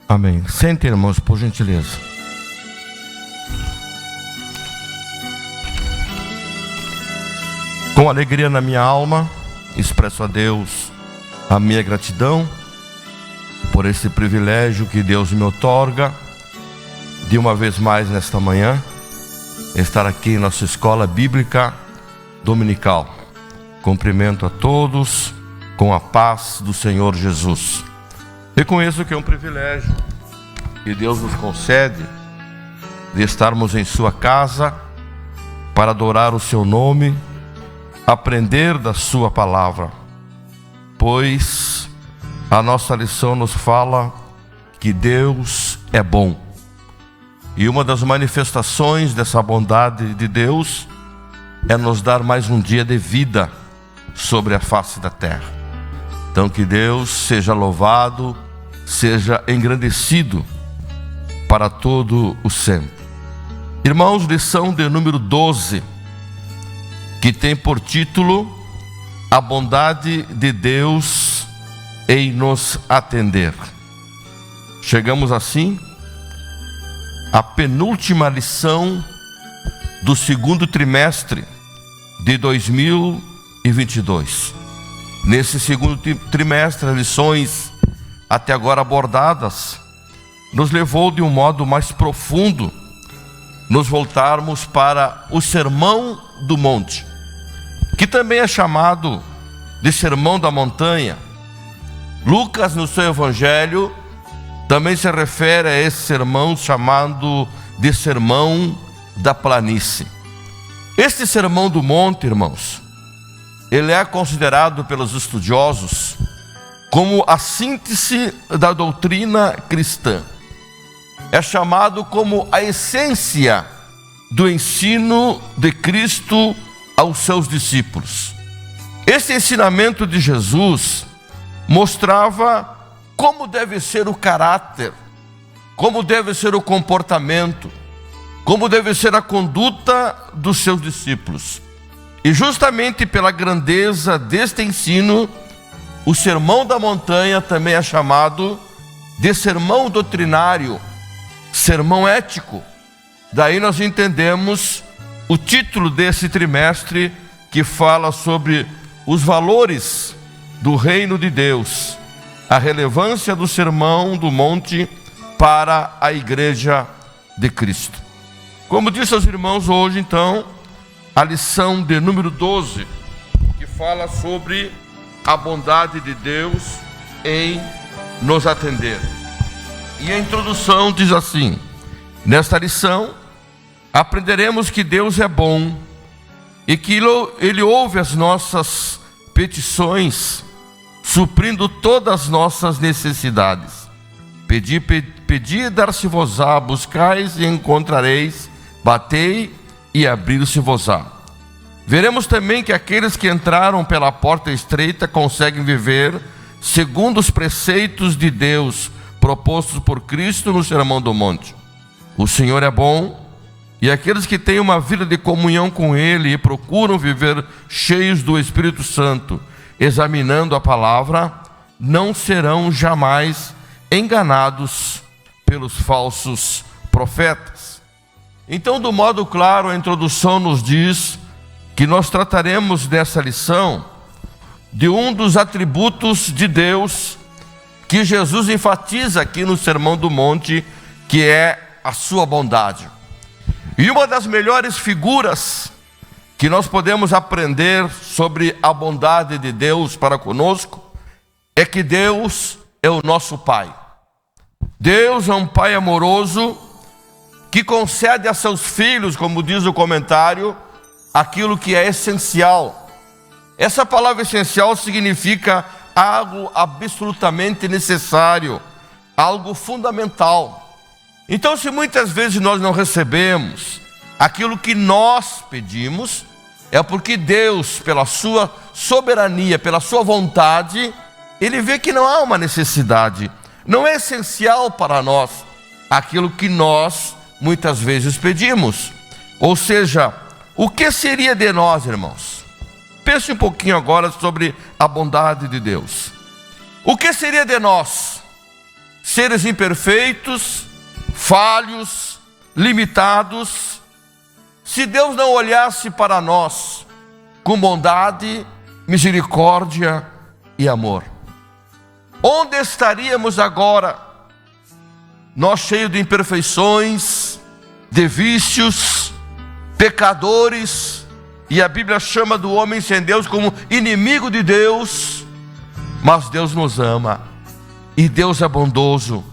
Amém. Sentem, irmãos, por gentileza. Com alegria na minha alma, expresso a Deus a minha gratidão por esse privilégio que Deus me outorga de uma vez mais nesta manhã estar aqui em nossa escola bíblica dominical. Cumprimento a todos com a paz do Senhor Jesus. Reconheço que é um privilégio que Deus nos concede de estarmos em sua casa para adorar o seu nome, aprender da sua palavra, pois a nossa lição nos fala que Deus é bom. E uma das manifestações dessa bondade de Deus é nos dar mais um dia de vida sobre a face da terra. Então que Deus seja louvado, seja engrandecido para todo o sempre. Irmãos, lição de número 12, que tem por título A Bondade de Deus em nos atender. Chegamos assim à penúltima lição do segundo trimestre de 2022. Nesse segundo trimestre, as lições até agora abordadas nos levou de um modo mais profundo nos voltarmos para o Sermão do Monte, que também é chamado de Sermão da Montanha. Lucas, no seu Evangelho, também se refere a esse sermão chamado de Sermão da Planície. Este Sermão do Monte, irmãos, ele é considerado pelos estudiosos como a síntese da doutrina cristã. É chamado como a essência do ensino de Cristo aos seus discípulos. Esse ensinamento de Jesus mostrava como deve ser o caráter, como deve ser o comportamento, como deve ser a conduta dos seus discípulos. E justamente pela grandeza deste ensino, o Sermão da Montanha também é chamado de sermão doutrinário, sermão ético. Daí nós entendemos o título desse trimestre, que fala sobre os valores do reino de Deus, a relevância do Sermão do Monte para a Igreja de Cristo. Como disse aos irmãos, hoje então, a lição de número 12, que fala sobre a bondade de Deus em nos atender. E a introdução diz assim: nesta lição, aprenderemos que Deus é bom e que Ele ouve as nossas petições, suprindo todas as nossas necessidades. Pedi e dar-se-vos-á, buscais e encontrareis, batei e abrir-se-vos-á. Veremos também que aqueles que entraram pela porta estreita conseguem viver segundo os preceitos de Deus propostos por Cristo no Sermão do Monte. O Senhor é bom, e aqueles que têm uma vida de comunhão com Ele e procuram viver cheios do Espírito Santo, examinando a palavra, não serão jamais enganados pelos falsos profetas. Então, do modo claro, a introdução nos diz que nós trataremos dessa lição de um dos atributos de Deus que Jesus enfatiza aqui no Sermão do Monte, que é a sua bondade. E uma das melhores figuras que nós podemos aprender sobre a bondade de Deus para conosco é que Deus é o nosso Pai. Deus é um Pai amoroso que concede a seus filhos, como diz o comentário, aquilo que é essencial. Essa palavra essencial significa algo absolutamente necessário, algo fundamental. Então, se muitas vezes nós não recebemos aquilo que nós pedimos, é porque Deus, pela sua soberania, pela sua vontade, Ele vê que não há uma necessidade, não é essencial para nós aquilo que nós muitas vezes pedimos. Ou seja, o que seria de nós, irmãos? Pense um pouquinho agora sobre a bondade de Deus. O que seria de nós seres imperfeitos, falhos, limitados. Se Deus não olhasse para nós com bondade, misericórdia e amor, onde estaríamos agora? Nós cheios de imperfeições, de vícios, pecadores, e a Bíblia chama do homem sem Deus como inimigo de Deus. Mas Deus nos ama, e Deus é bondoso,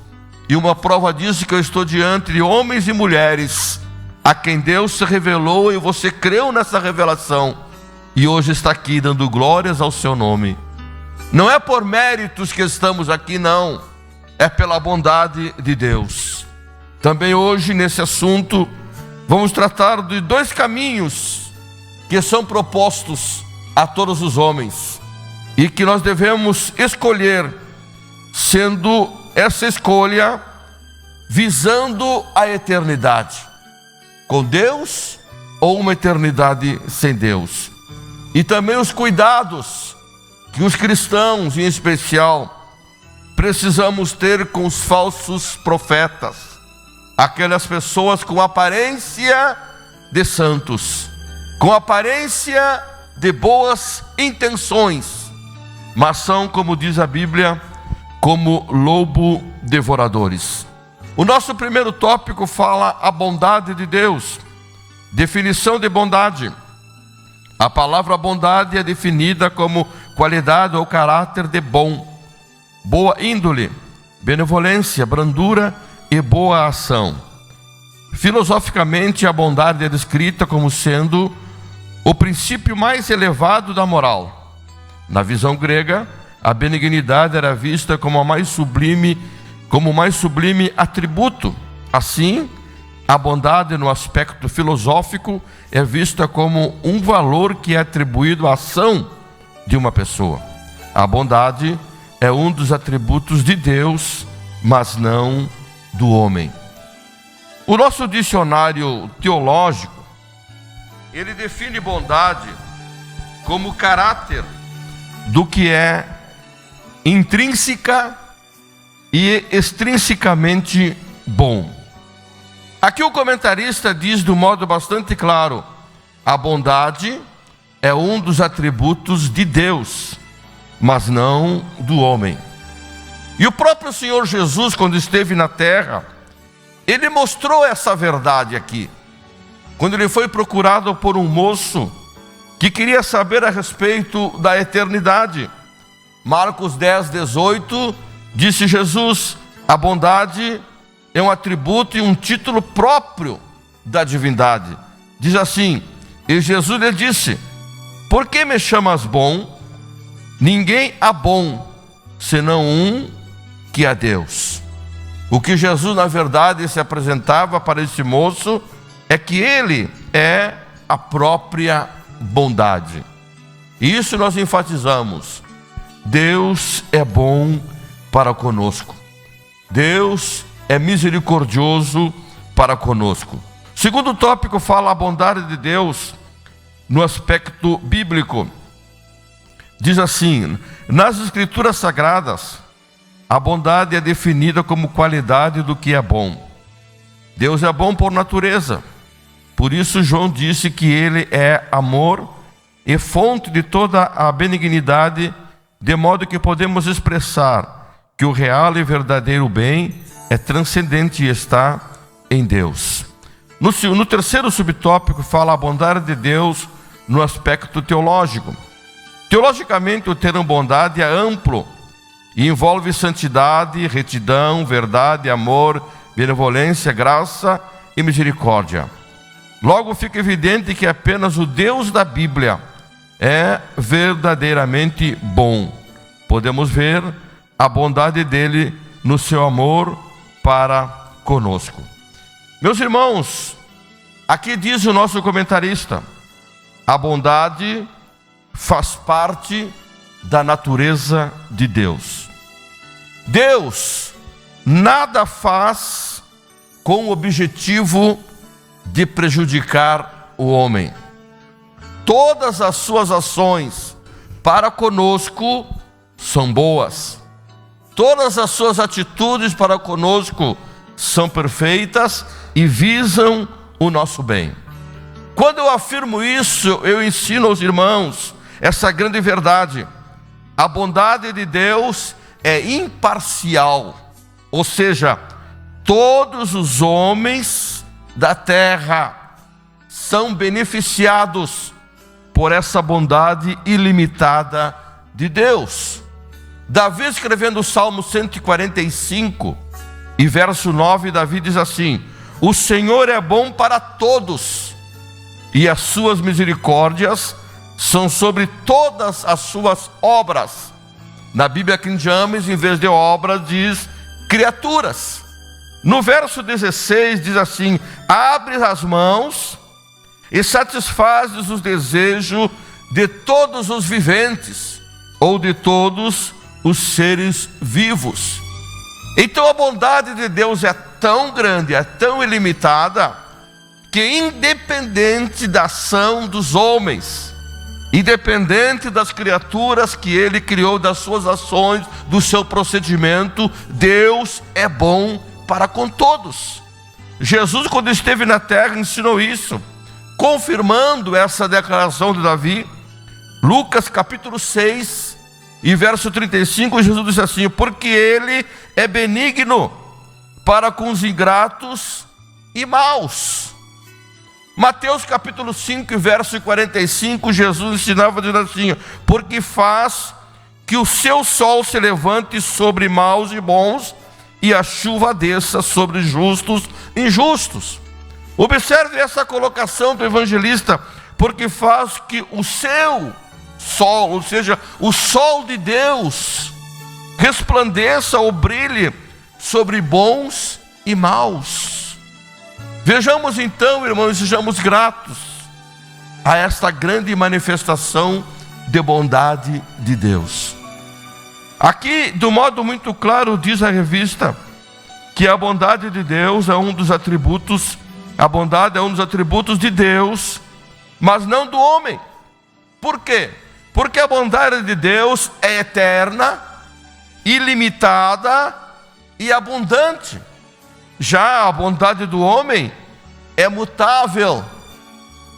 e uma prova disso que eu estou diante de homens e mulheres a quem Deus se revelou, e você creu nessa revelação, e hoje está aqui dando glórias ao seu nome. Não é por méritos que estamos aqui, não, é pela bondade de Deus. Também hoje, nesse assunto, vamos tratar de dois caminhos que são propostos a todos os homens e que nós devemos escolher, sendo essa escolha visando a eternidade com Deus ou uma eternidade sem Deus. E também os cuidados que os cristãos, em especial, precisamos ter com os falsos profetas, aquelas pessoas com aparência de santos, com aparência de boas intenções, mas são, como diz a Bíblia, como lobo devoradores. O nosso primeiro tópico fala a bondade de Deus. Definição de bondade. A palavra bondade é definida como qualidade ou caráter de bom, boa índole, benevolência, brandura e boa ação. Filosoficamente, a bondade é descrita como sendo o princípio mais elevado da moral. Na visão grega, a benignidade era vista como o mais sublime atributo. Assim, a bondade no aspecto filosófico é vista como um valor que é atribuído à ação de uma pessoa. A bondade é um dos atributos de Deus, mas não do homem. O nosso dicionário teológico, ele define bondade como caráter do que é intrínseca e extrinsecamente bom. Aqui o comentarista diz de um modo bastante claro: a bondade é um dos atributos de Deus, mas não do homem. E o próprio Senhor Jesus, quando esteve na terra, ele mostrou essa verdade aqui. Quando ele foi procurado por um moço que queria saber a respeito da eternidade. Marcos 10:18, disse Jesus: a bondade é um atributo e um título próprio da divindade. Diz assim: e Jesus lhe disse: por que me chamas bom? Ninguém há bom, senão um, que é Deus. O que Jesus, na verdade, se apresentava para esse moço é que ele é a própria bondade. E isso nós enfatizamos. Deus é bom para conosco. Deus é misericordioso para conosco. Segundo tópico fala a bondade de Deus no aspecto bíblico. Diz assim: nas Escrituras Sagradas, a bondade é definida como qualidade do que é bom. Deus é bom por natureza. Por isso João disse que ele é amor e fonte de toda a benignidade, de modo que podemos expressar que o real e verdadeiro bem é transcendente e está em Deus. No terceiro subtópico fala a bondade de Deus no aspecto teológico. Teologicamente, o termo bondade é amplo e envolve santidade, retidão, verdade, amor, benevolência, graça e misericórdia. Logo fica evidente que apenas o Deus da Bíblia é verdadeiramente bom. Podemos ver a bondade dele no seu amor para conosco. Meus irmãos, aqui diz o nosso comentarista: a bondade faz parte da natureza de Deus. Deus nada faz com o objetivo de prejudicar o homem. Todas as suas ações para conosco são boas. Todas as suas atitudes para conosco são perfeitas e visam o nosso bem. Quando eu afirmo isso, eu ensino aos irmãos essa grande verdade. A bondade de Deus é imparcial, ou seja, todos os homens da terra são beneficiados por essa bondade ilimitada de Deus. Davi, escrevendo o Salmo 145 e verso 9, Davi diz assim: o Senhor é bom para todos, e as suas misericórdias são sobre todas as suas obras. Na Bíblia King James, em vez de obras, diz criaturas. No verso 16 diz assim: abre as mãos e satisfazes os desejos de todos os viventes, ou de todos os seres vivos. Então a bondade de Deus é tão grande, é tão ilimitada, que independente da ação dos homens, independente das criaturas que Ele criou, das suas ações, do seu procedimento, Deus é bom para com todos. Jesus, quando esteve na terra, ensinou isso, confirmando essa declaração de Davi. Lucas capítulo 6 e verso 35, Jesus disse assim: porque Ele é benigno para com os ingratos e maus. Mateus capítulo 5 e verso 45, Jesus ensinava dizendo assim: porque faz que o seu sol se levante sobre maus e bons, e a chuva desça sobre justos e injustos. Observe essa colocação do evangelista: porque faz que o seu sol, ou seja, o sol de Deus, resplandeça ou brilhe sobre bons e maus. Vejamos então, irmãos, e sejamos gratos a esta grande manifestação de bondade de Deus. Aqui, do modo muito claro, diz a revista que a bondade de Deus é um dos atributos, a bondade é um dos atributos de Deus, mas não do homem. Por quê? Porque a bondade de Deus é eterna, ilimitada e abundante. Já a bondade do homem é mutável,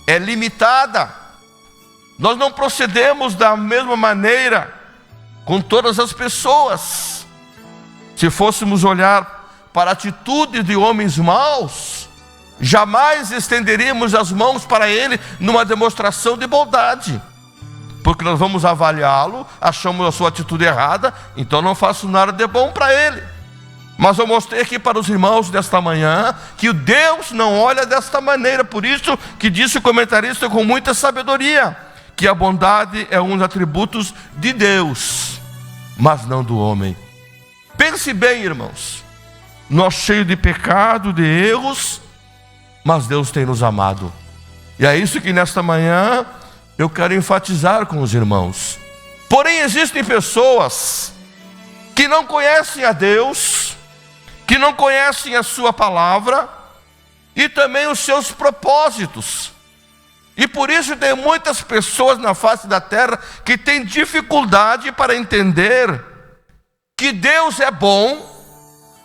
é limitada. Nós não procedemos da mesma maneira com todas as pessoas. Se fôssemos olhar para a atitude de homens maus, jamais estenderíamos as mãos para ele numa demonstração de bondade, porque nós vamos avaliá-lo, achamos a sua atitude errada, então não faço nada de bom para ele. Mas eu mostrei aqui para os irmãos desta manhã que o Deus não olha desta maneira. Por isso que disse o comentarista com muita sabedoria, que a bondade é um dos atributos de Deus, mas não do homem. Pense bem, irmãos, nós cheios de pecado, de erros, mas Deus tem nos amado. E é isso que nesta manhã eu quero enfatizar com os irmãos. Porém, existem pessoas que não conhecem a Deus, que não conhecem a sua palavra e também os seus propósitos. E por isso tem muitas pessoas na face da terra que têm dificuldade para entender que Deus é bom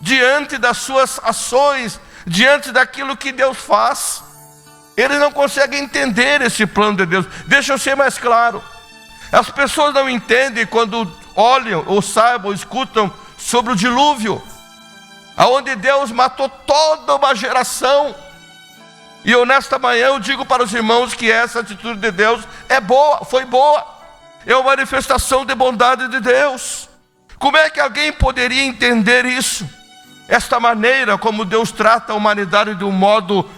diante das suas ações, diante daquilo que Deus faz. Eles não conseguem entender esse plano de Deus. Deixa eu ser mais claro. As pessoas não entendem quando olham, ou saibam, ou escutam sobre o dilúvio, aonde Deus matou toda uma geração. E eu nesta manhã eu digo para os irmãos que essa atitude de Deus é boa, foi boa. É uma manifestação de bondade de Deus. Como é que alguém poderia entender isso? Esta maneira como Deus trata a humanidade de um modo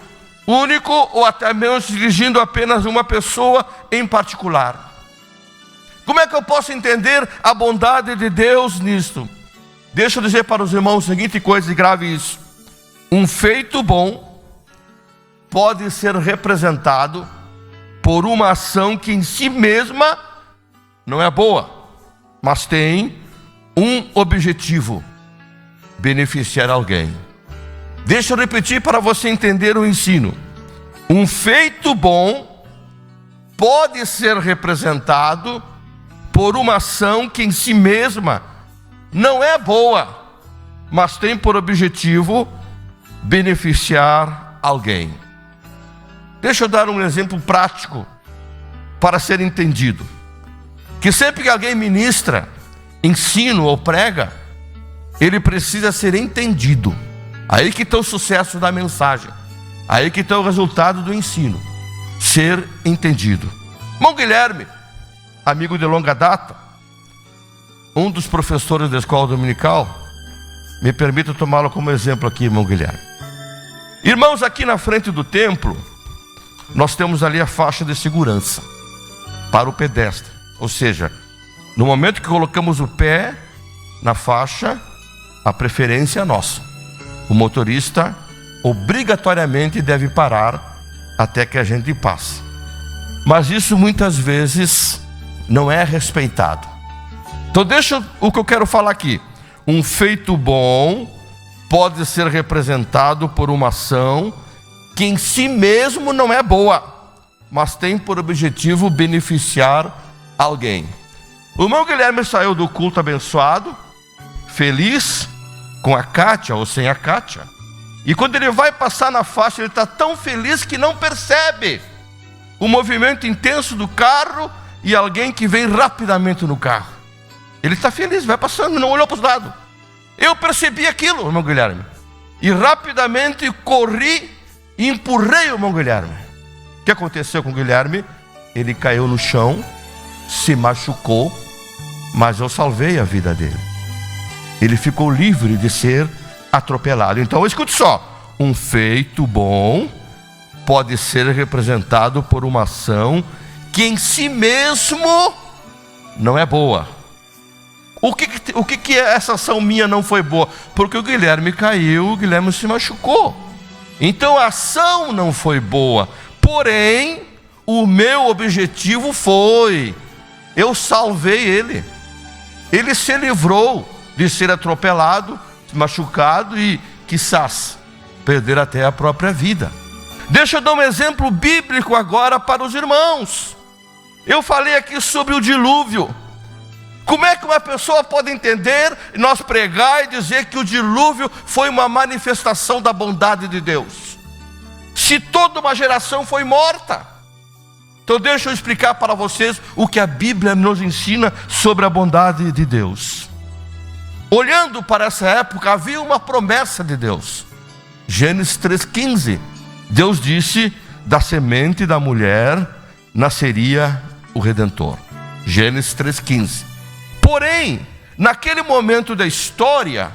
único, ou até mesmo se dirigindo apenas a uma pessoa em particular. Como é que eu posso entender a bondade de Deus nisto? Deixa eu dizer para os irmãos a seguinte coisa, e grave isso: um feito bom pode ser representado por uma ação que em si mesma não é boa, mas tem um objetivo: beneficiar alguém. Deixa eu repetir para você entender o ensino. Um feito bom pode ser representado por uma ação que em si mesma não é boa, mas tem por objetivo beneficiar alguém. Deixa eu dar um exemplo prático para ser entendido. Que sempre que alguém ministra, ensina ou prega, ele precisa ser entendido. Aí que está o sucesso da mensagem. Aí que está o resultado do ensino. Ser entendido. Irmão Guilherme, amigo de longa data, um dos professores da escola dominical, me permita tomá-lo como exemplo aqui, irmão Guilherme. Irmãos, aqui na frente do templo, nós temos ali a faixa de segurança para o pedestre. Ou seja, no momento que colocamos o pé na faixa, a preferência é nossa. O motorista obrigatoriamente deve parar até que a gente passe. Mas isso muitas vezes não é respeitado. Então deixa o que eu quero falar aqui. Um feito bom pode ser representado por uma ação que em si mesmo não é boa, mas tem por objetivo beneficiar alguém. O irmão Guilherme saiu do culto abençoado, feliz, com a Kátia ou sem a Kátia. E quando ele vai passar na faixa, ele está tão feliz que não percebe o movimento intenso do carro e alguém que vem rapidamente no carro. Ele está feliz, vai passando, não olhou para os lados. Eu percebi aquilo, irmão Guilherme, e rapidamente corri e empurrei o irmão Guilherme. O que aconteceu com o Guilherme? Ele caiu no chão, se machucou, mas eu salvei a vida dele. Ele ficou livre de ser atropelado. Então escute só, um feito bom pode ser representado por uma ação que em si mesmo não é boa. O que essa ação minha não foi boa? Porque o Guilherme caiu, o Guilherme se machucou. Então a ação não foi boa, porém o meu objetivo foi, eu salvei ele. Ele se livrou de ser atropelado, machucado e, quizás, perder até a própria vida. Deixa eu dar um exemplo bíblico agora para os irmãos. Eu falei aqui sobre o dilúvio. Como é que uma pessoa pode entender, nós pregar e dizer que o dilúvio foi uma manifestação da bondade de Deus, se toda uma geração foi morta? Então deixa eu explicar para vocês o que a Bíblia nos ensina sobre a bondade de Deus. Olhando para essa época, havia uma promessa de Deus. Gênesis 3,15, Deus disse, da semente da mulher nasceria o Redentor. Gênesis 3,15. Porém, naquele momento da história,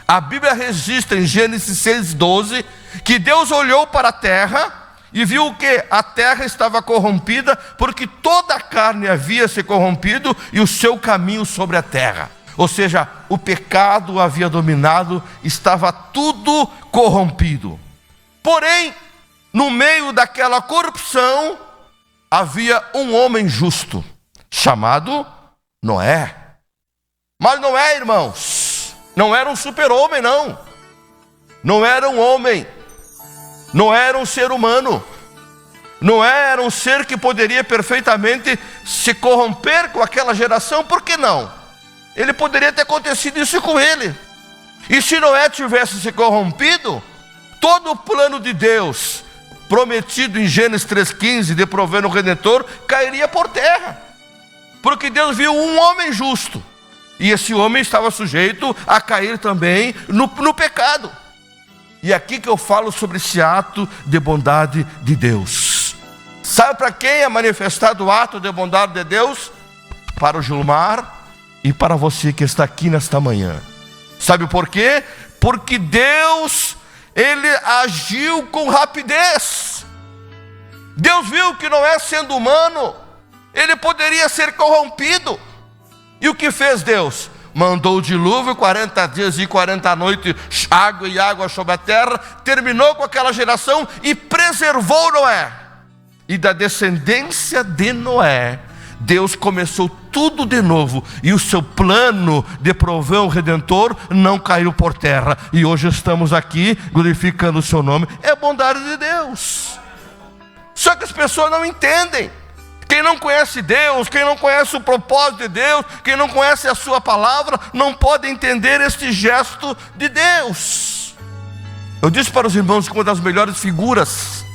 a Bíblia registra em Gênesis 6,12, que Deus olhou para a terra e viu que a terra estava corrompida, porque toda a carne havia se corrompido e o seu caminho sobre a terra. Ou seja, o pecado havia dominado, estava tudo corrompido. Porém, no meio daquela corrupção, havia um homem justo, chamado Noé. Mas Noé, irmãos, não era um super-homem, não. Não era um homem. Não era um ser humano. Noé era um ser que poderia perfeitamente se corromper com aquela geração. Por que não? Ele poderia ter acontecido isso com ele. E se Noé tivesse se corrompido, todo o plano de Deus, prometido em Gênesis 3,15, de prover um Redentor, cairia por terra. Porque Deus viu um homem justo, e esse homem estava sujeito a cair também no pecado. E aqui que eu falo sobre esse ato de bondade de Deus. Sabe para quem é manifestado o ato de bondade de Deus? Para o Gilmar e para você que está aqui nesta manhã. Sabe por quê? Porque Deus, Ele agiu com rapidez. Deus viu que Noé, sendo humano, ele poderia ser corrompido. E o que fez Deus? Mandou o dilúvio, 40 dias e 40 noites, água e água sobre a terra, terminou com aquela geração e preservou Noé. E da descendência de Noé, Deus começou tudo de novo, e o seu plano de prover um Redentor não caiu por terra. E hoje estamos aqui glorificando o seu nome. É a bondade de Deus. Só que as pessoas não entendem Quem não conhece Deus, quem não conhece o propósito de Deus, quem não conhece a sua palavra, não pode entender este gesto de Deus. Eu disse para os irmãos que uma das melhores figuras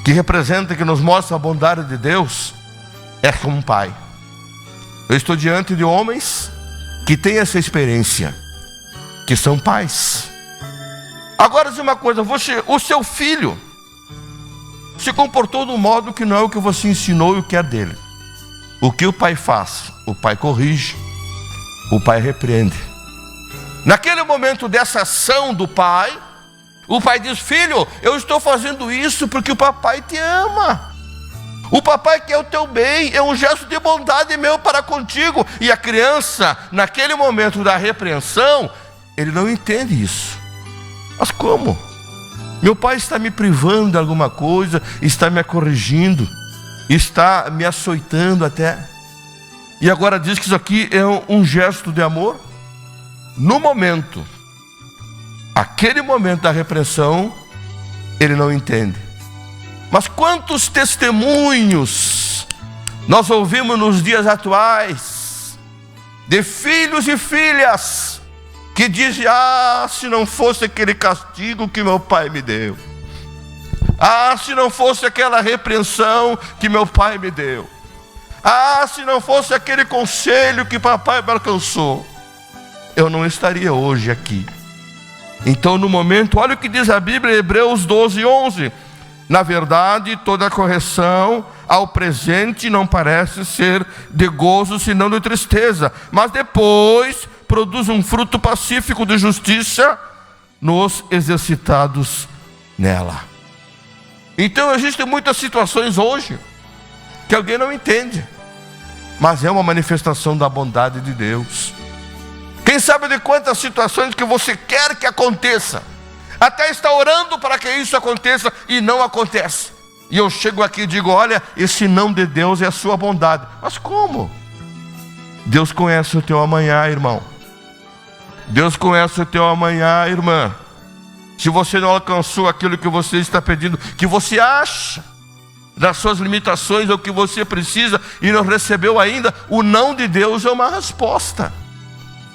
que representa, que nos mostra a bondade de Deus, é como um pai. Eu estou diante de homens que têm essa experiência, que são pais. Agora diz uma coisa, o seu filho se comportou de um modo que não é o que você ensinou e o que é dele. O que o pai faz? O pai corrige, o pai repreende. Naquele momento dessa ação do pai, o pai diz: filho, eu estou fazendo isso porque o papai te ama. O papai quer o teu bem, é um gesto de bondade meu para contigo. E a criança, naquele momento da repreensão, ele não entende isso. Mas como? Meu pai está me privando de alguma coisa, está me corrigindo, está me açoitando até. E agora diz que isso aqui é um gesto de amor? No momento, aquele momento da repreensão, ele não entende. Mas quantos testemunhos nós ouvimos nos dias atuais de filhos e filhas que dizem: ah, se não fosse aquele castigo que meu pai me deu, ah, se não fosse aquela repreensão que meu pai me deu, ah, se não fosse aquele conselho que papai me alcançou, eu não estaria hoje aqui. Então, no momento, olha o que diz a Bíblia, Hebreus 12:11. Na verdade, toda correção ao presente não parece ser de gozo, senão de tristeza, mas depois produz um fruto pacífico de justiça nos exercitados nela. Então, existem muitas situações hoje que alguém não entende, mas é uma manifestação da bondade de Deus. Quem sabe de quantas situações que você quer que aconteça, até está orando para que isso aconteça e não acontece. E eu chego aqui e digo: olha, esse não de Deus é a sua bondade. Mas como? Deus conhece o teu amanhã, irmão. Deus conhece o teu amanhã, irmã. Se você não alcançou aquilo que você está pedindo, que você acha das suas limitações, ou que você precisa e não recebeu ainda, o não de Deus é uma resposta.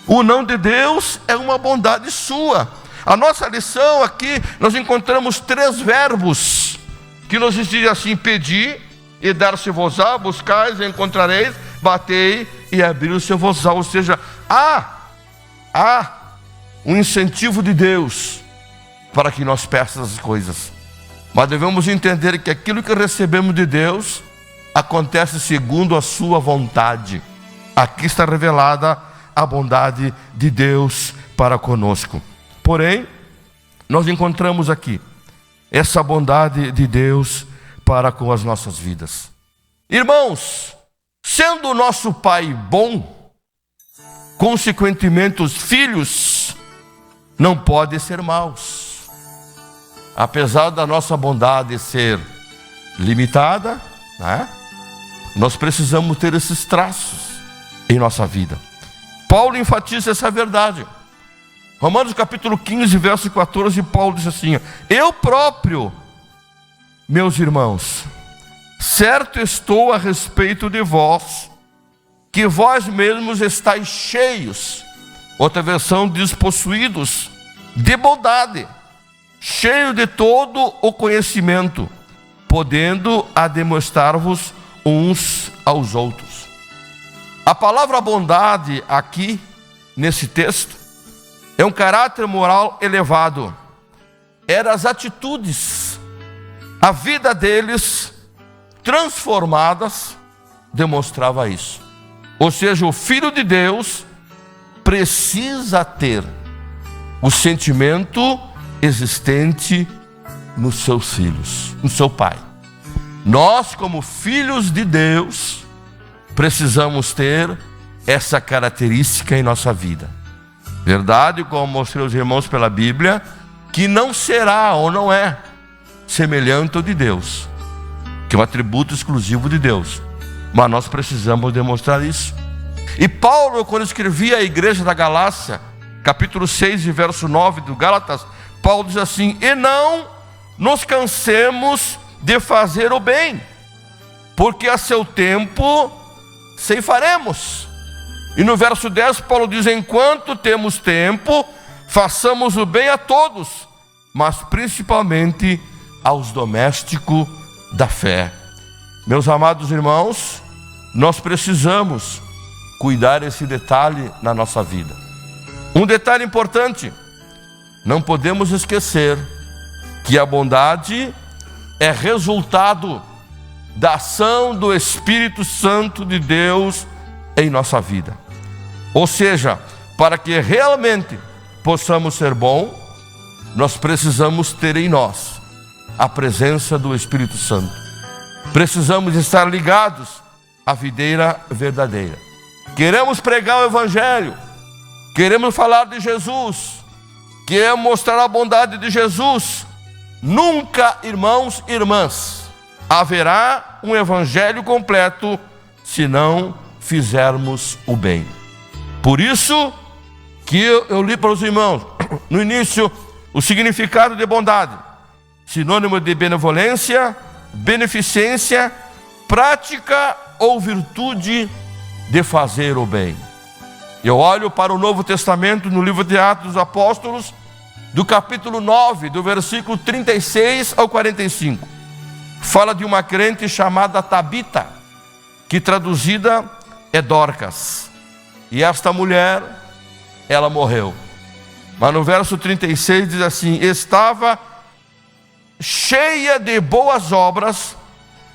O não de Deus é uma bondade sua. A nossa lição aqui, nós encontramos 3 verbos que nos dizem assim: pedir e dar-se-vos-á, buscais e encontrareis, batei e abrir-se-vos-á. Ou seja, há um incentivo de Deus para que nós peçamos as coisas, mas devemos entender que aquilo que recebemos de Deus acontece segundo a sua vontade. Aqui está revelada a bondade de Deus para conosco. Porém, nós encontramos aqui essa bondade de Deus para com as nossas vidas. Irmãos, sendo o nosso Pai bom, consequentemente os filhos não podem ser maus. Apesar da nossa bondade ser limitada, né? Nós precisamos ter esses traços em nossa vida. Paulo enfatiza essa verdade. Romanos capítulo 15, verso 14, Paulo diz assim: eu próprio, meus irmãos, certo estou a respeito de vós, que vós mesmos estáis cheios, outra versão diz possuídos, de bondade, cheio de todo o conhecimento, podendo demonstrar-vos uns aos outros. A palavra bondade aqui, nesse texto, é um caráter moral elevado. Eram as atitudes, a vida deles transformadas demonstrava isso. Ou seja, o Filho de Deus precisa ter o sentimento existente nos seus filhos, no seu pai. Nós, como filhos de Deus, precisamos ter essa característica em nossa vida. Verdade, como mostrei aos irmãos pela Bíblia, que não será ou não é semelhante ao de Deus, que é um atributo exclusivo de Deus, mas nós precisamos demonstrar isso. E Paulo, quando escrevia à igreja da Galácia, capítulo 6 e verso 9 do Gálatas, Paulo diz assim: e não nos cansemos de fazer o bem, porque a seu tempo ceifaremos. E no verso 10, Paulo diz: enquanto temos tempo, façamos o bem a todos, mas principalmente aos domésticos da fé. Meus amados irmãos, nós precisamos cuidar desse detalhe na nossa vida. Um detalhe importante: não podemos esquecer que a bondade é resultado da ação do Espírito Santo de Deus em nossa vida. Ou seja, para que realmente possamos ser bons, nós precisamos ter em nós a presença do Espírito Santo. Precisamos estar ligados à videira verdadeira. Queremos pregar o Evangelho, queremos falar de Jesus, queremos mostrar a bondade de Jesus. Nunca, irmãos e irmãs, haverá um Evangelho completo se não fizermos o bem. Por isso que eu li para os irmãos no início o significado de bondade: sinônimo de benevolência, beneficência, prática ou virtude de fazer o bem. Eu olho para o Novo Testamento no livro de Atos dos Apóstolos, do capítulo 9, do versículo 36 ao 45. Fala de uma crente chamada Tabita, que traduzida é Dorcas. E esta mulher, ela morreu. Mas no verso 36 diz assim: estava cheia de boas obras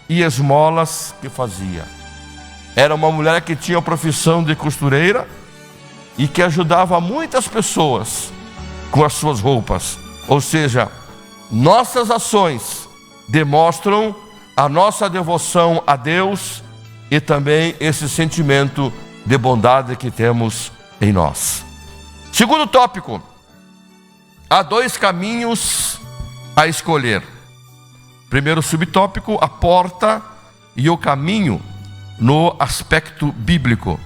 e esmolas que fazia. Era uma mulher que tinha a profissão de costureira e que ajudava muitas pessoas com as suas roupas. Ou seja, nossas ações demonstram a nossa devoção a Deus e também esse sentimento de bondade que temos em nós. Segundo tópico: há dois caminhos a escolher. Primeiro subtópico: a porta e o caminho no aspecto bíblico.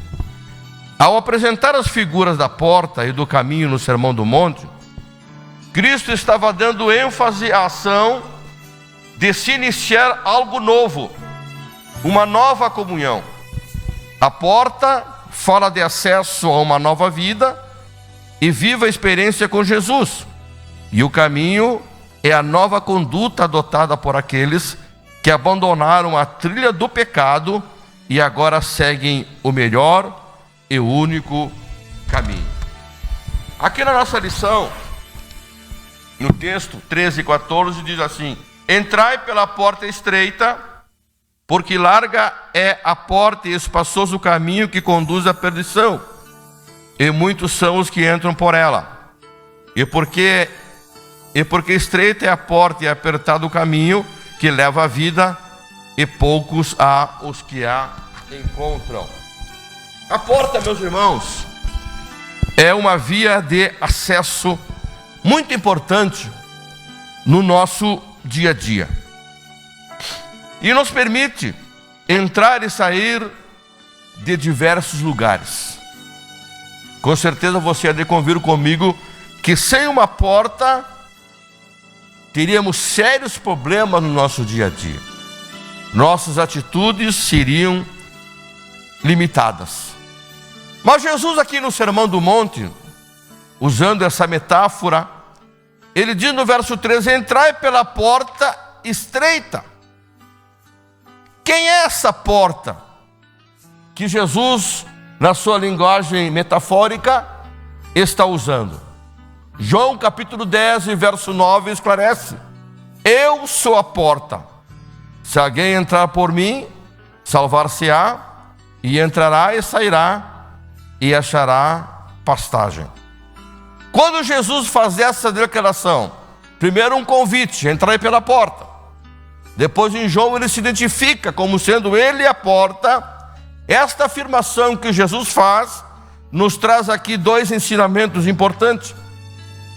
Ao apresentar as figuras da porta e do caminho no Sermão do Monte, Cristo estava dando ênfase à ação de se iniciar algo novo, uma nova comunhão. A porta fala de acesso a uma nova vida e viva experiência com Jesus. E o caminho é a nova conduta adotada por aqueles que abandonaram a trilha do pecado e agora seguem o melhor e único caminho. Aqui na nossa lição, no texto 13 e 14, diz assim: entrai pela porta estreita, porque larga é a porta e espaçoso o caminho que conduz à perdição, e muitos são os que entram por ela. E porque estreita é a porta e apertado o caminho que leva à vida, e poucos há os que a encontram. A porta, meus irmãos, é uma via de acesso muito importante no nosso dia a dia. E nos permite entrar e sair de diversos lugares. Com certeza você há de convir comigo que sem uma porta teríamos sérios problemas no nosso dia a dia. Nossas atitudes seriam limitadas. Mas Jesus aqui no Sermão do Monte, usando essa metáfora, ele diz no verso 13: entrai pela porta estreita. Quem é essa porta que Jesus, na sua linguagem metafórica, está usando? João capítulo 10, verso 9 esclarece: eu sou a porta. Se alguém entrar por mim, salvar-se-á, e entrará e sairá, e achará pastagem. Quando Jesus faz essa declaração, primeiro um convite: entrai pela porta. Depois em João ele se identifica como sendo ele a porta. Esta afirmação que Jesus faz nos traz aqui dois ensinamentos importantes.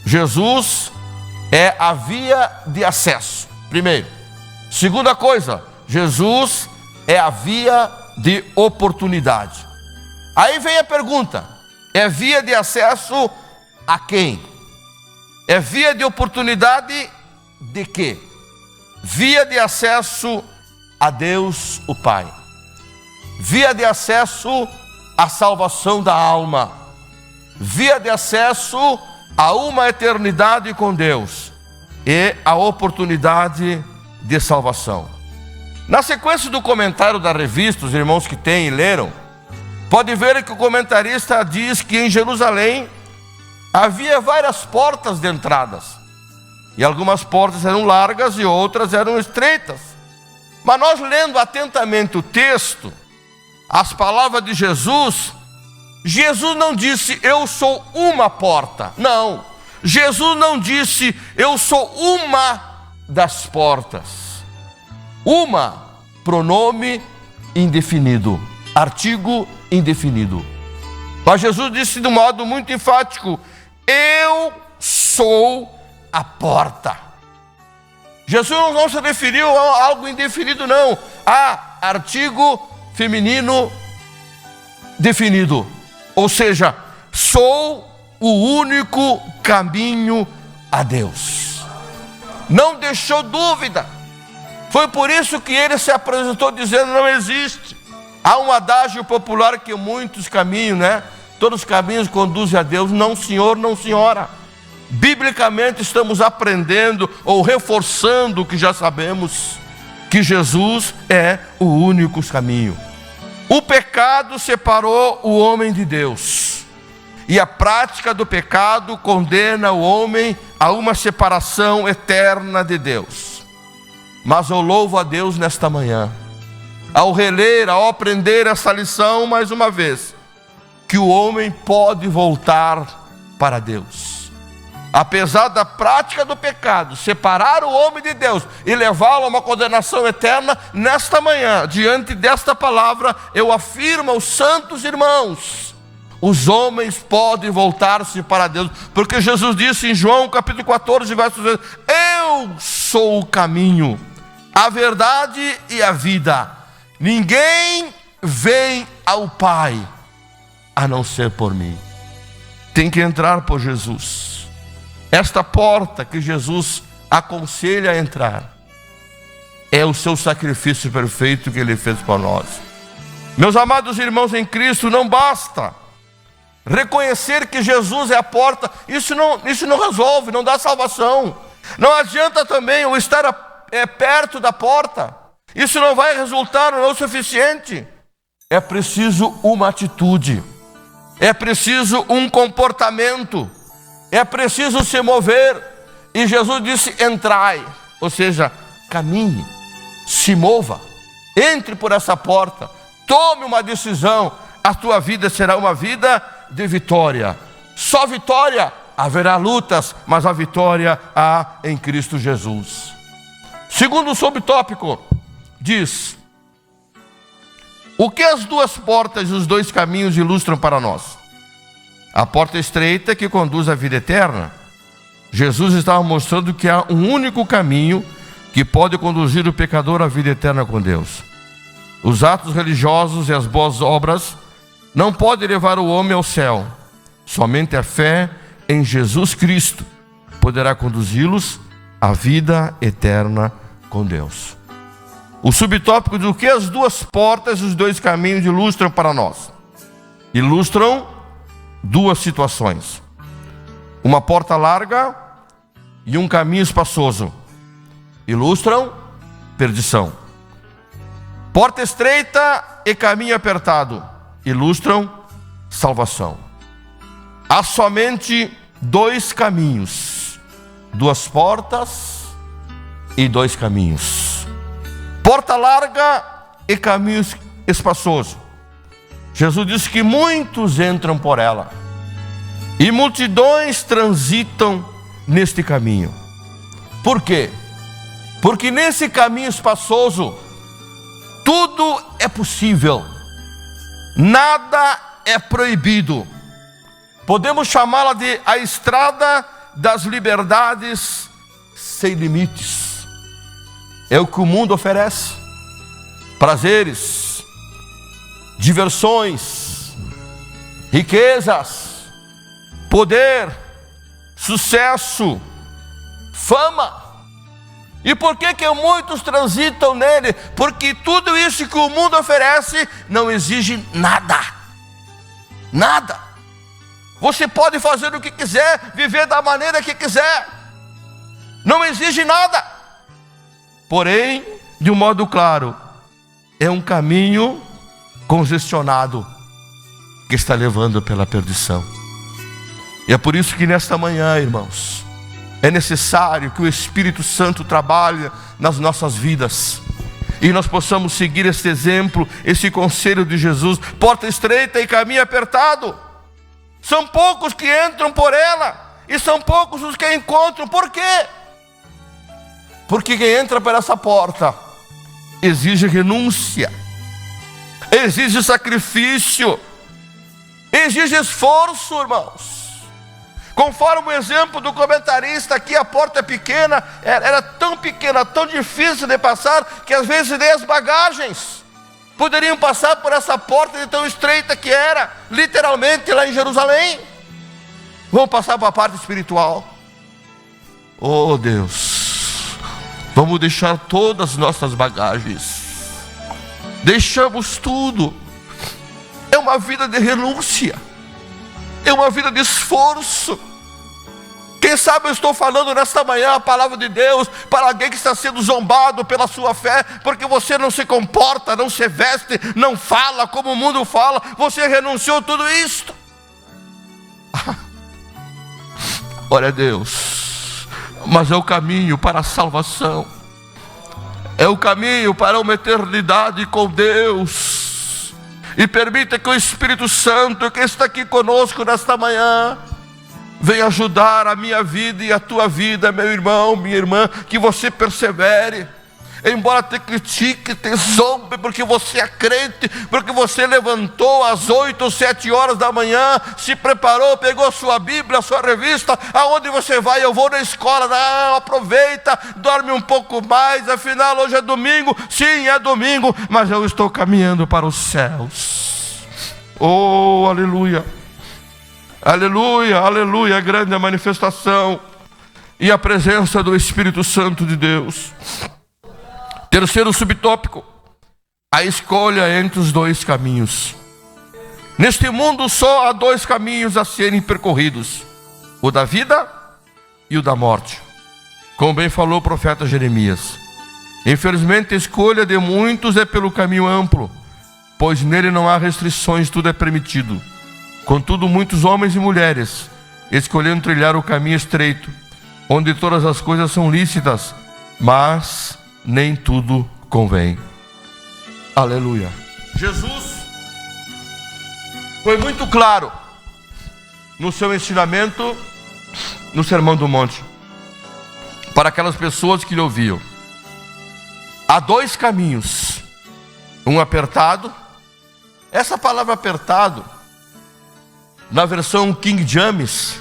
Jesus é a via de acesso, primeiro. Segunda coisa, Jesus é a via de oportunidade. Aí vem a pergunta: é via de acesso a quem? É via de oportunidade de quê? Via de acesso a Deus o Pai. Via de acesso à salvação da alma. Via de acesso a uma eternidade com Deus e a oportunidade de salvação. Na sequência do comentário da revista, os irmãos que têm e leram, pode ver que o comentarista diz que em Jerusalém havia várias portas de entradas. E algumas portas eram largas e outras eram estreitas. Mas nós lendo atentamente o texto, as palavras de Jesus, Jesus não disse, eu sou uma porta. Não, Jesus não disse, eu sou uma das portas. Uma, pronome indefinido, artigo indefinido. Mas Jesus disse de um modo muito enfático, eu sou a porta. Jesus não se referiu a algo indefinido, não. A artigo feminino definido. Ou seja, sou o único caminho a Deus. Não deixou dúvida. Foi por isso que ele se apresentou dizendo, não existe. Há um adágio popular que muitos caminhos, todos os caminhos conduzem a Deus. Não, senhor, não, senhora. Biblicamente estamos aprendendo ou reforçando o que já sabemos, que Jesus é o único caminho. O pecado separou o homem de Deus. E a prática do pecado condena o homem a uma separação eterna de Deus. Mas eu louvo a Deus nesta manhã, ao reler, ao aprender essa lição mais uma vez, que o homem pode voltar para Deus. Apesar da prática do pecado, separar o homem de Deus e levá-lo a uma condenação eterna, nesta manhã, diante desta palavra, eu afirmo aos santos irmãos, os homens podem voltar-se para Deus, porque Jesus disse em João capítulo 14, verso 2, eu sou o caminho, a verdade e a vida. Ninguém vem ao Pai a não ser por mim. Tem que entrar por Jesus. Esta porta que Jesus aconselha a entrar é o seu sacrifício perfeito que ele fez por nós. Meus amados irmãos em Cristo, não basta reconhecer que Jesus é a porta. Isso não resolve, não dá salvação. Não adianta também eu estar perto da porta. Isso não vai resultar, não é o suficiente. É preciso uma atitude. É preciso um comportamento. É preciso se mover. E Jesus disse, entrai. Ou seja, caminhe, se mova, entre por essa porta, tome uma decisão. A tua vida será uma vida de vitória. Só vitória. Haverá lutas, mas a vitória há em Cristo Jesus. Segundo subtópico, diz, o que as duas portas e os dois caminhos ilustram para nós? A porta estreita que conduz à vida eterna. Jesus estava mostrando que há um único caminho que pode conduzir o pecador à vida eterna com Deus. Os atos religiosos e as boas obras não podem levar o homem ao céu. Somente a fé em Jesus Cristo poderá conduzi-los à vida eterna com Deus. O subtópico do que as duas portas e os dois caminhos ilustram para nós. Ilustram duas situações. Uma porta larga e um caminho espaçoso. Ilustram perdição. Porta estreita e caminho apertado. Ilustram salvação. Há somente dois caminhos. Duas portas e dois caminhos. Porta larga e caminho espaçoso. Jesus disse que muitos entram por ela. E multidões transitam neste caminho. Por quê? Porque nesse caminho espaçoso, tudo é possível. Nada é proibido. Podemos chamá-la de a estrada das liberdades sem limites. É o que o mundo oferece. Prazeres, diversões, riquezas, poder, sucesso, fama. E por que muitos transitam nele? Porque tudo isso que o mundo oferece não exige nada. Nada. Você pode fazer o que quiser, viver da maneira que quiser. Não exige nada. Porém, de um modo claro, é um caminho congestionado que está levando pela perdição. E é por isso que nesta manhã, irmãos, é necessário que o Espírito Santo trabalhe nas nossas vidas e nós possamos seguir este exemplo, esse conselho de Jesus. Porta estreita e caminho apertado. São poucos que entram por ela e são poucos os que encontram. Por quê? Porque quem entra por essa porta exige renúncia, exige sacrifício, exige esforço, irmãos. Conforme o exemplo do comentarista aqui, a porta é pequena, era tão pequena, tão difícil de passar, que às vezes nem as bagagens poderiam passar por essa porta de tão estreita que era, literalmente lá em Jerusalém. Vamos passar para a parte espiritual. Oh Deus, vamos deixar todas as nossas bagagens, deixamos tudo. É uma vida de renúncia, é uma vida de esforço. Quem sabe eu estou falando nesta manhã a palavra de Deus para alguém que está sendo zombado pela sua fé, porque você não se comporta, não se veste, não fala como o mundo fala. Você renunciou tudo isto. Glória a Deus. Mas é o caminho para a salvação, é o caminho para uma eternidade com Deus. E permita que o Espírito Santo que está aqui conosco nesta manhã venha ajudar a minha vida e a tua vida, meu irmão, minha irmã, que você persevere. Embora te critique, te zombe, porque você é crente, porque você levantou às 8 ou 7 horas da manhã, se preparou, pegou sua Bíblia, sua revista. Aonde você vai? Eu vou na escola. Não, aproveita, dorme um pouco mais, afinal hoje é domingo. Sim, é domingo, mas eu estou caminhando para os céus. Oh, aleluia, aleluia, aleluia. Grande a manifestação e a presença do Espírito Santo de Deus. Terceiro subtópico, a escolha entre os dois caminhos. Neste mundo só há dois caminhos a serem percorridos: o da vida e o da morte, como bem falou o profeta Jeremias. Infelizmente a escolha de muitos é pelo caminho amplo, pois nele não há restrições, tudo é permitido. Contudo, muitos homens e mulheres escolheram trilhar o caminho estreito, onde todas as coisas são lícitas, mas nem tudo convém. Aleluia. Jesus foi muito claro no seu ensinamento no Sermão do Monte para aquelas pessoas que lhe ouviam. Há dois caminhos, um apertado. Essa palavra apertado, na versão King James,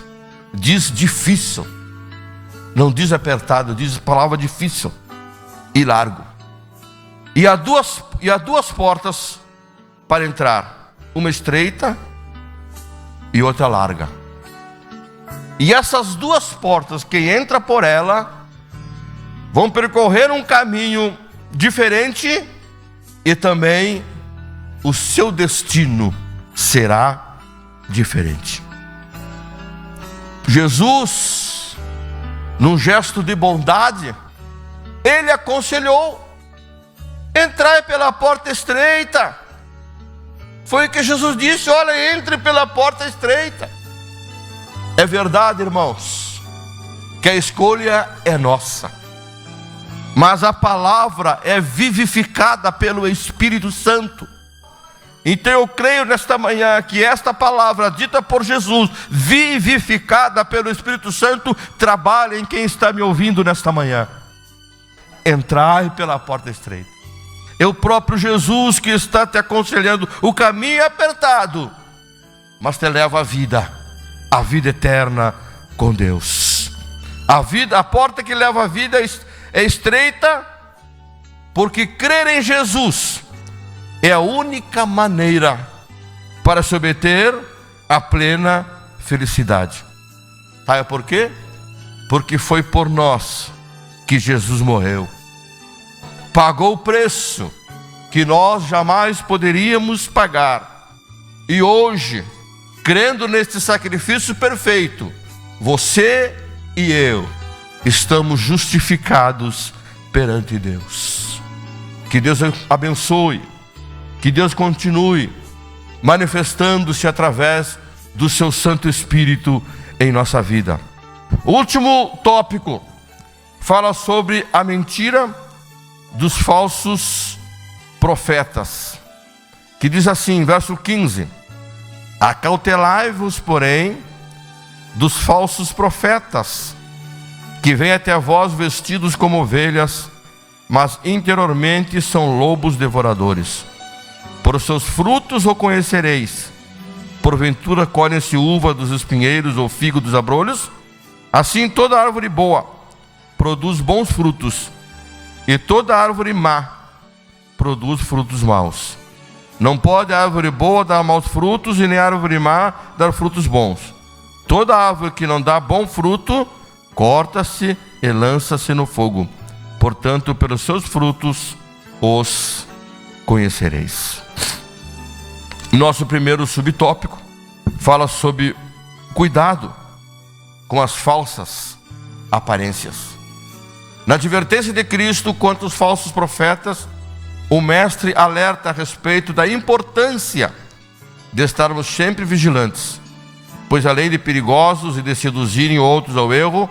diz difícil. Não diz apertado, diz palavra difícil e largo. E há duas portas para entrar, uma estreita e outra larga. E essas duas portas, quem entra por ela, vão percorrer um caminho diferente e também o seu destino será diferente. Jesus, num gesto de bondade, ele aconselhou: entrai pela porta estreita. Foi o que Jesus disse: olha, entre pela porta estreita. É verdade, irmãos, que a escolha é nossa, mas a palavra é vivificada pelo Espírito Santo. Então eu creio nesta manhã que esta palavra dita por Jesus, vivificada pelo Espírito Santo, trabalha em quem está me ouvindo nesta manhã. Entrai pela porta estreita. É o próprio Jesus que está te aconselhando. O caminho é apertado, mas te leva à vida eterna com Deus. A porta que leva à vida é estreita, porque crer em Jesus é a única maneira para se obter a plena felicidade. Sabe por quê? Porque foi por nós que Jesus morreu. Pagou o preço que nós jamais poderíamos pagar. E hoje, crendo neste sacrifício perfeito, você e eu estamos justificados perante Deus. Que Deus abençoe, que Deus continue manifestando-se através do seu Santo Espírito em nossa vida. O último tópico fala sobre a mentira dos falsos profetas, que diz assim, verso 15: acautelai-vos, porém, dos falsos profetas, que vêm até vós vestidos como ovelhas, mas interiormente são lobos devoradores. Por seus frutos o conhecereis. Porventura colhem-se uva dos espinheiros ou figo dos abrolhos? Assim toda árvore boa produz bons frutos, e toda árvore má produz frutos maus. Não pode a árvore boa dar maus frutos, e nem a árvore má dar frutos bons. Toda árvore que não dá bom fruto, corta-se e lança-se no fogo. Portanto, pelos seus frutos os conhecereis. Nosso primeiro subtópico fala sobre cuidado com as falsas aparências. Na advertência de Cristo quanto aos falsos profetas, o Mestre alerta a respeito da importância de estarmos sempre vigilantes, pois além de perigosos e de seduzirem outros ao erro,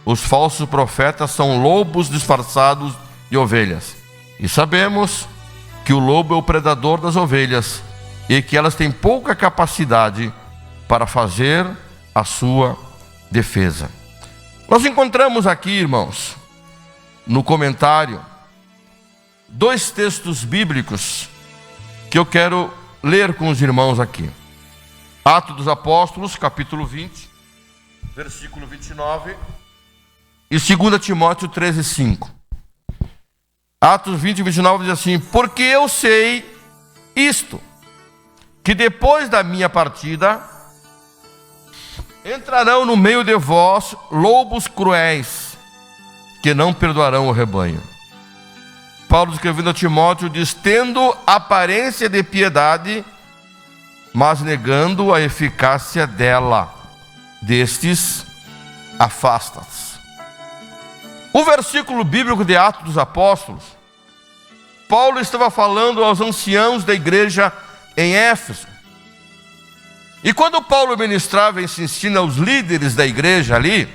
os falsos profetas são lobos disfarçados de ovelhas. E sabemos que o lobo é o predador das ovelhas e que elas têm pouca capacidade para fazer a sua defesa. Nós encontramos aqui, irmãos, no comentário, dois textos bíblicos que eu quero ler com os irmãos aqui. Atos dos Apóstolos, capítulo 20, versículo 29, e 2 Timóteo 13:5. Atos 20, 29 diz assim: porque eu sei isto, que depois da minha partida entrarão no meio de vós lobos cruéis, que não perdoarão o rebanho. Paulo, escrevendo a Timóteo, diz: tendo aparência de piedade, mas negando a eficácia dela, destes afasta-se. O versículo bíblico de Atos dos Apóstolos, Paulo estava falando aos anciãos da igreja em Éfeso. E quando Paulo ministrava e se ensina aos líderes da igreja ali,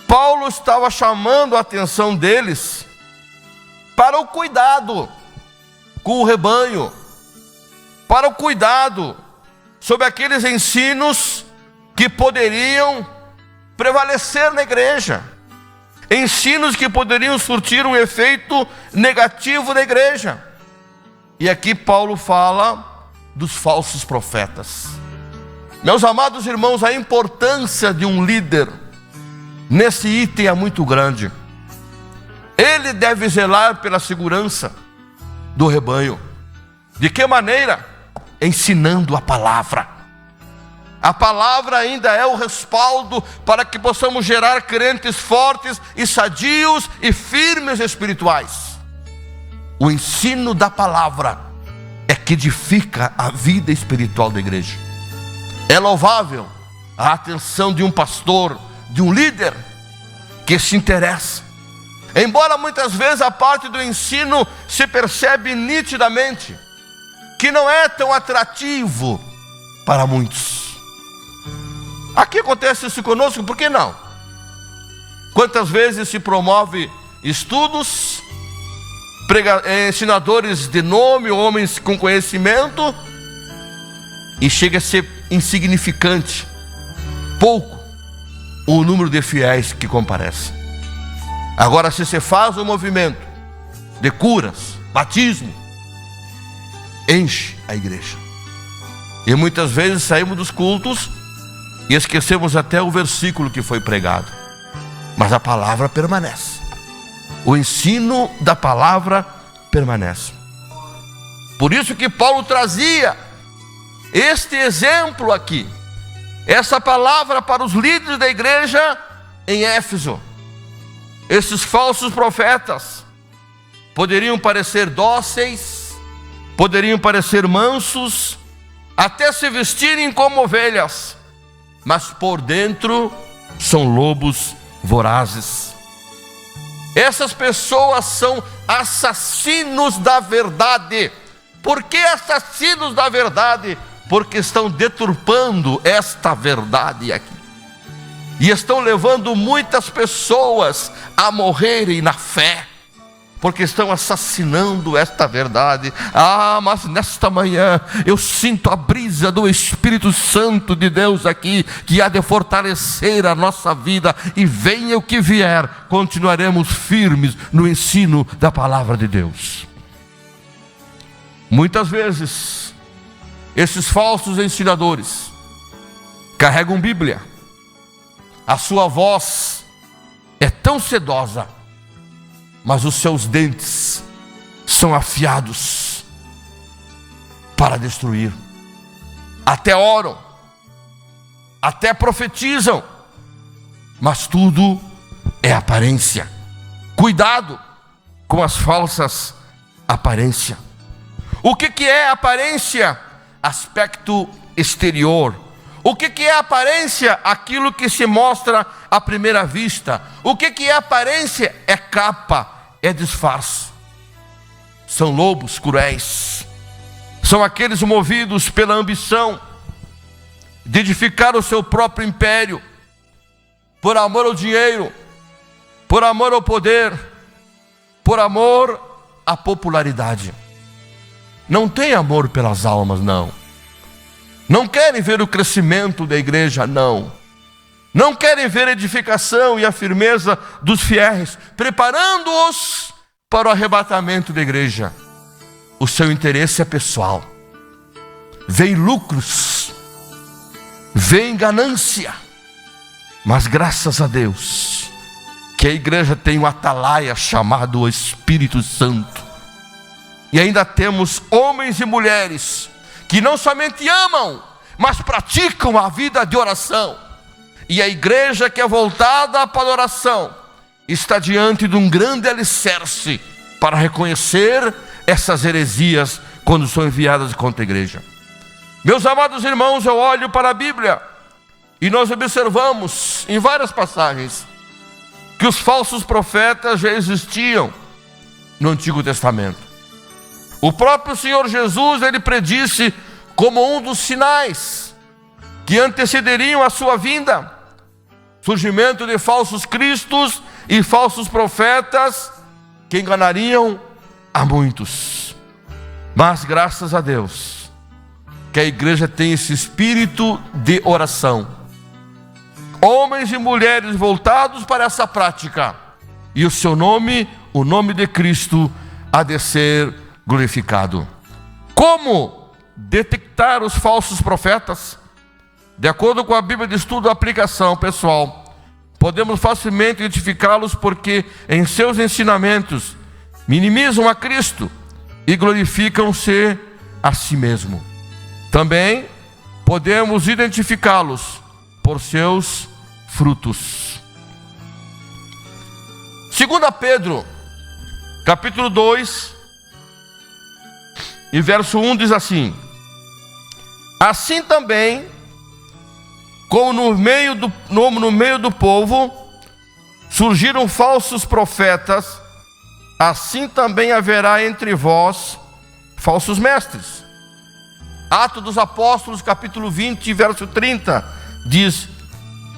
Paulo estava chamando a atenção deles para o cuidado com o rebanho, para o cuidado sobre aqueles ensinos que poderiam prevalecer na igreja, ensinos que poderiam surtir um efeito negativo na igreja. E aqui Paulo fala dos falsos profetas. Meus amados irmãos, a importância de um líder nesse item é muito grande. Ele deve zelar pela segurança do rebanho. De que maneira? Ensinando a palavra. A palavra ainda é o respaldo para que possamos gerar crentes fortes e sadios e firmes espirituais. O ensino da palavra é que edifica a vida espiritual da igreja. É louvável a atenção de um pastor, de um líder que se interessa. Embora muitas vezes a parte do ensino se percebe nitidamente que não é tão atrativo para muitos. Aqui acontece isso conosco, por que não? Quantas vezes se promove estudos, ensinadores de nome, homens com conhecimento, e chega a ser insignificante, pouco, o número de fiéis que comparecem. Agora, se você faz um movimento de curas, batismo, enche a igreja. E muitas vezes saímos dos cultos e esquecemos até o versículo que foi pregado. Mas a palavra permanece. O ensino da palavra permanece. Por isso que Paulo trazia este exemplo aqui, essa palavra para os líderes da igreja em Éfeso. Esses falsos profetas poderiam parecer dóceis, poderiam parecer mansos, até se vestirem como ovelhas, mas por dentro são lobos vorazes. Essas pessoas são assassinos da verdade. Por que assassinos da verdade? Porque estão deturpando esta verdade aqui. E estão levando muitas pessoas a morrerem na fé, porque estão assassinando esta verdade. Mas nesta manhã eu sinto a brisa do Espírito Santo de Deus aqui, que há de fortalecer a nossa vida, e venha o que vier, continuaremos firmes no ensino da palavra de Deus. Muitas vezes, esses falsos ensinadores carregam Bíblia. A sua voz é tão sedosa, mas os seus dentes são afiados para destruir. Até oram, até profetizam, mas tudo é aparência. Cuidado com as falsas aparências. O que é aparência? Aspecto exterior. O que é aparência? Aquilo que se mostra à primeira vista. O que é aparência? É capa, é disfarce. São lobos cruéis. São aqueles movidos pela ambição de edificar o seu próprio império, por amor ao dinheiro, por amor ao poder, por amor à popularidade. Não tem amor pelas almas, não. Não querem ver o crescimento da igreja, não. Não querem ver a edificação e a firmeza dos fiéis, preparando-os para o arrebatamento da igreja. O seu interesse é pessoal. Vem lucros, vem ganância. Mas graças a Deus, que a igreja tem um atalaia chamado Espírito Santo. E ainda temos homens e mulheres que não somente amam, mas praticam a vida de oração. E a igreja que é voltada para a oração está diante de um grande alicerce para reconhecer essas heresias quando são enviadas contra a igreja. Meus amados irmãos, eu olho para a Bíblia e nós observamos em várias passagens que os falsos profetas já existiam no Antigo Testamento. O próprio Senhor Jesus, ele predisse como um dos sinais que antecederiam a sua vinda, surgimento de falsos cristos e falsos profetas que enganariam a muitos. Mas graças a Deus que a igreja tem esse espírito de oração, homens e mulheres voltados para essa prática, e o seu nome, o nome de Cristo, há de ser glorificado. Como detectar os falsos profetas? De acordo com a Bíblia de Estudo e Aplicação, pessoal, podemos facilmente identificá-los porque em seus ensinamentos minimizam a Cristo e glorificam-se a si mesmo. Também podemos identificá-los por seus frutos. 2 Pedro, capítulo 2, e verso 1 diz assim: assim também, como no meio do povo surgiram falsos profetas, assim também haverá entre vós falsos mestres. Atos dos Apóstolos, capítulo 20, verso 30, diz: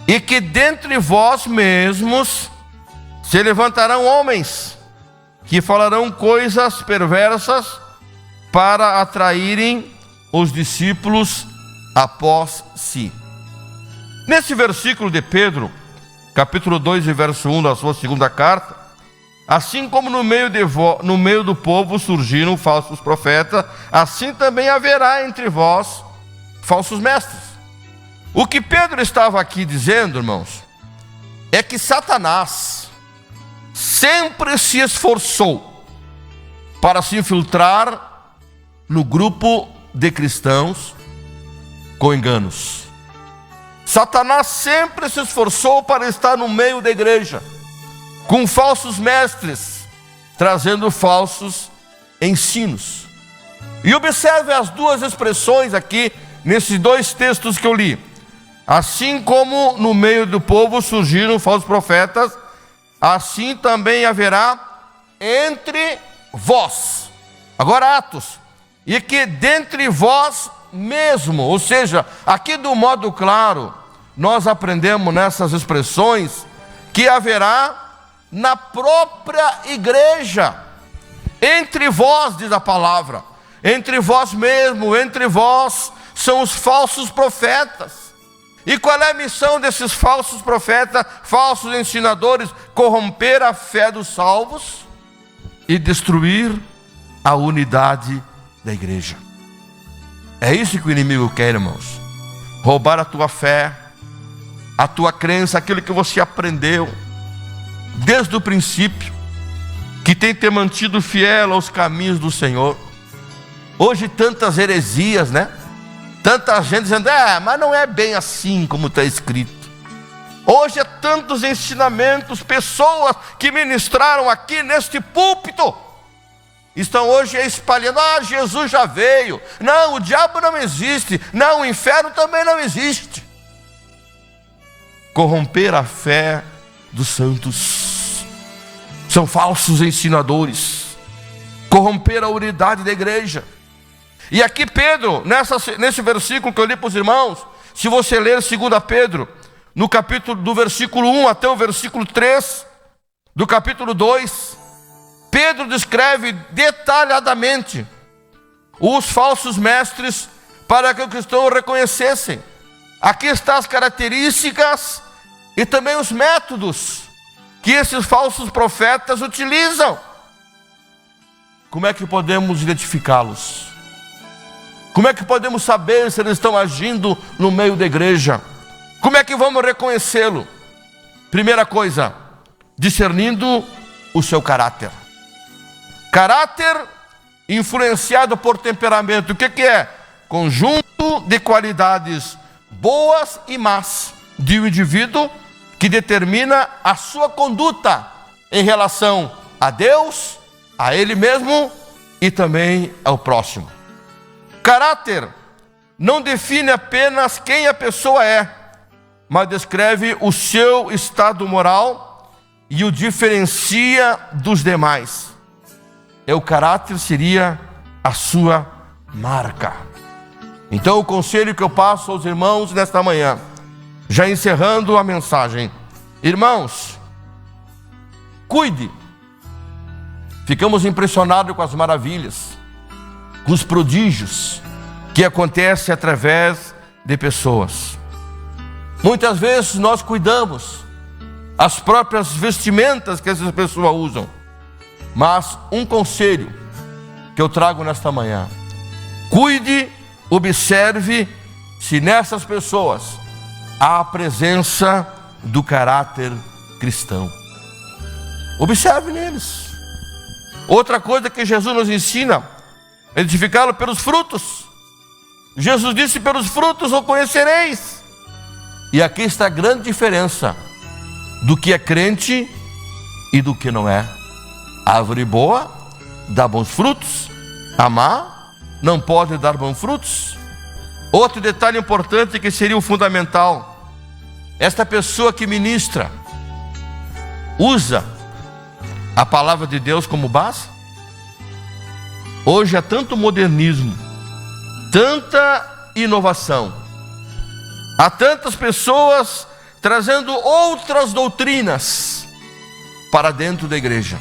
e que dentre vós mesmos se levantarão homens que falarão coisas perversas para atraírem os discípulos após si. Nesse versículo de Pedro, capítulo 2 e verso 1 da sua segunda carta, assim como no meio do povo surgiram falsos profetas, assim também haverá entre vós falsos mestres. O que Pedro estava aqui dizendo, irmãos, é que Satanás sempre se esforçou para se infiltrar no grupo de cristãos com enganos. Satanás sempre se esforçou para estar no meio da igreja, com falsos mestres, trazendo falsos ensinos. E observe as duas expressões aqui, nesses dois textos que eu li. Assim como no meio do povo surgiram falsos profetas, assim também haverá entre vós. Agora Atos, e que dentre vós mesmo, ou seja, aqui do modo claro, nós aprendemos nessas expressões que haverá na própria igreja, entre vós, diz a palavra, entre vós mesmo, entre vós são os falsos profetas. E qual é a missão desses falsos profetas, falsos ensinadores? Corromper a fé dos salvos e destruir a unidade da igreja. É isso que o inimigo quer, irmãos. Roubar a tua fé, a tua crença, aquilo que você aprendeu desde o princípio, que tem te mantido fiel aos caminhos do Senhor. Hoje tantas heresias, né? Tanta gente dizendo, mas não é bem assim como está escrito. Hoje é tantos ensinamentos, pessoas que ministraram aqui neste púlpito, estão hoje espalhando, Jesus já veio, não, o diabo não existe, não, o inferno também não existe. Corromper a fé dos santos, são falsos ensinadores, corromper a unidade da igreja. E aqui Pedro, nesse versículo que eu li para os irmãos, se você ler 2 Pedro, no capítulo do versículo 1 até o versículo 3, do capítulo 2, Pedro descreve detalhadamente os falsos mestres para que os cristãos reconhecessem. Aqui estão as características e também os métodos que esses falsos profetas utilizam. Como é que podemos identificá-los? Como é que podemos saber se eles estão agindo no meio da igreja? Como é que vamos reconhecê-lo? Primeira coisa, discernindo o seu caráter. Caráter influenciado por temperamento. O que é? Conjunto de qualidades boas e más de um indivíduo que determina a sua conduta em relação a Deus, a ele mesmo e também ao próximo. Caráter não define apenas quem a pessoa é, mas descreve o seu estado moral e o diferencia dos demais. O caráter seria a sua marca. Então o conselho que eu passo aos irmãos nesta manhã, já encerrando a mensagem: irmãos, cuide. Ficamos impressionados com as maravilhas, com os prodígios que acontecem através de pessoas. Muitas vezes nós cuidamos as próprias vestimentas que essas pessoas usam. Mas um conselho que eu trago nesta manhã: cuide, observe se nessas pessoas há a presença do caráter cristão. Observe neles. Outra coisa que Jesus nos ensina é identificá-lo pelos frutos. Jesus disse: pelos frutos o conhecereis. E aqui está a grande diferença do que é crente e do que não é. A árvore boa dá bons frutos, a má não pode dar bons frutos. Outro detalhe importante que seria o fundamental: esta pessoa que ministra usa a palavra de Deus como base. Hoje há tanto modernismo, tanta inovação, há tantas pessoas trazendo outras doutrinas para dentro da igreja.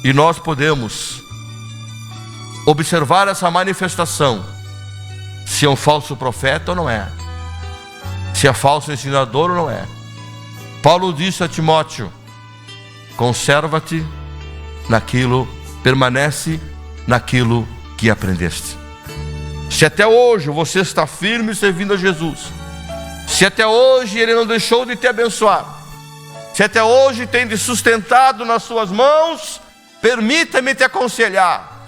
E nós podemos observar essa manifestação, se é um falso profeta ou não é, se é falso ensinador ou não é. Paulo disse a Timóteo: conserva-te naquilo, permanece naquilo que aprendeste. Se até hoje você está firme servindo a Jesus, se até hoje Ele não deixou de te abençoar, se até hoje tem te sustentado nas suas mãos, permita-me te aconselhar: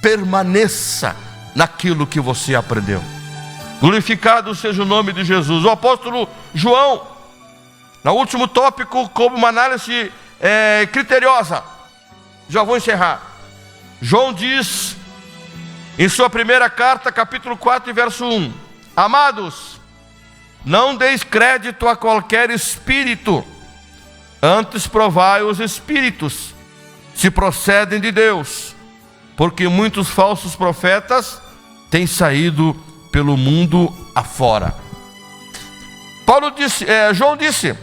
permaneça naquilo que você aprendeu. Glorificado seja o nome de Jesus. O apóstolo João, no último tópico, como uma análise criteriosa. Já vou encerrar. João diz, em sua primeira carta, capítulo 4, verso 1: Amados, não deis crédito a qualquer espírito, antes provai os espíritos, se procedem de Deus, porque muitos falsos profetas têm saído pelo mundo afora. João disse: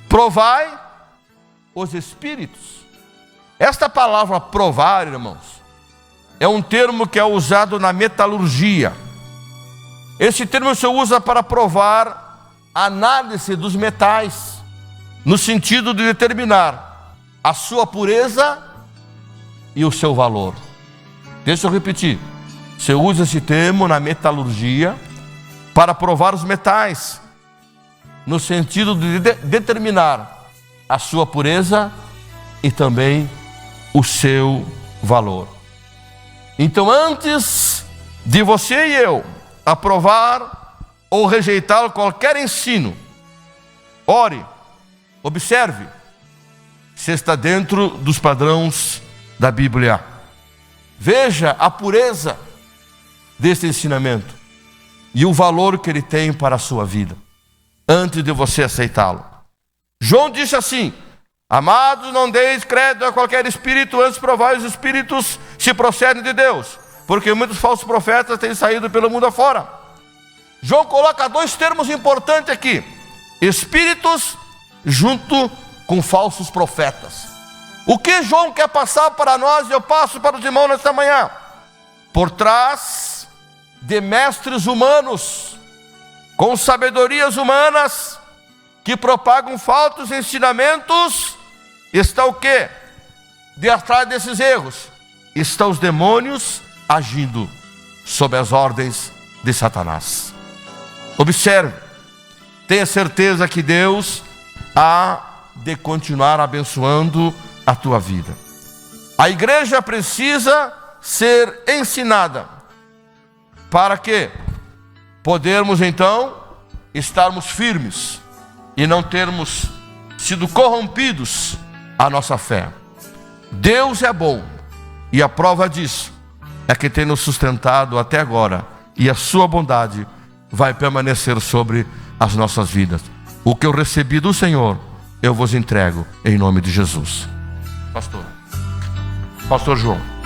provai os espíritos. Esta palavra provar, irmãos, é um termo que é usado na metalurgia. Esse termo se usa para provar a análise dos metais, no sentido de determinar a sua pureza e o seu valor. Deixa eu repetir. Você usa esse termo na metalurgia para provar os metais, no sentido de determinar a sua pureza e também o seu valor. Então, antes de você e eu aprovar ou rejeitar qualquer ensino, ore, observe se está dentro dos padrões da Bíblia. Veja a pureza deste ensinamento e o valor que ele tem para a sua vida, antes de você aceitá-lo. João disse assim: Amados, não deis crédito a qualquer espírito, antes provai os espíritos se procedem de Deus, porque muitos falsos profetas têm saído pelo mundo afora. João coloca dois termos importantes aqui: espíritos junto com falsos profetas. O que João quer passar para nós, e eu passo para os irmãos nesta manhã? Por trás de mestres humanos, com sabedorias humanas, que propagam falsos ensinamentos, está o quê? De atrás desses erros estão os demônios agindo sob as ordens de Satanás. Observe, tenha certeza que Deus há de continuar abençoando a tua vida. A igreja precisa ser ensinada para que podermos então estarmos firmes e não termos sido corrompidos a nossa fé. Deus é bom, e a prova disso é que tem nos sustentado até agora, e a sua bondade vai permanecer sobre as nossas vidas. O que eu recebi do Senhor, eu vos entrego em nome de Jesus. Pastor João.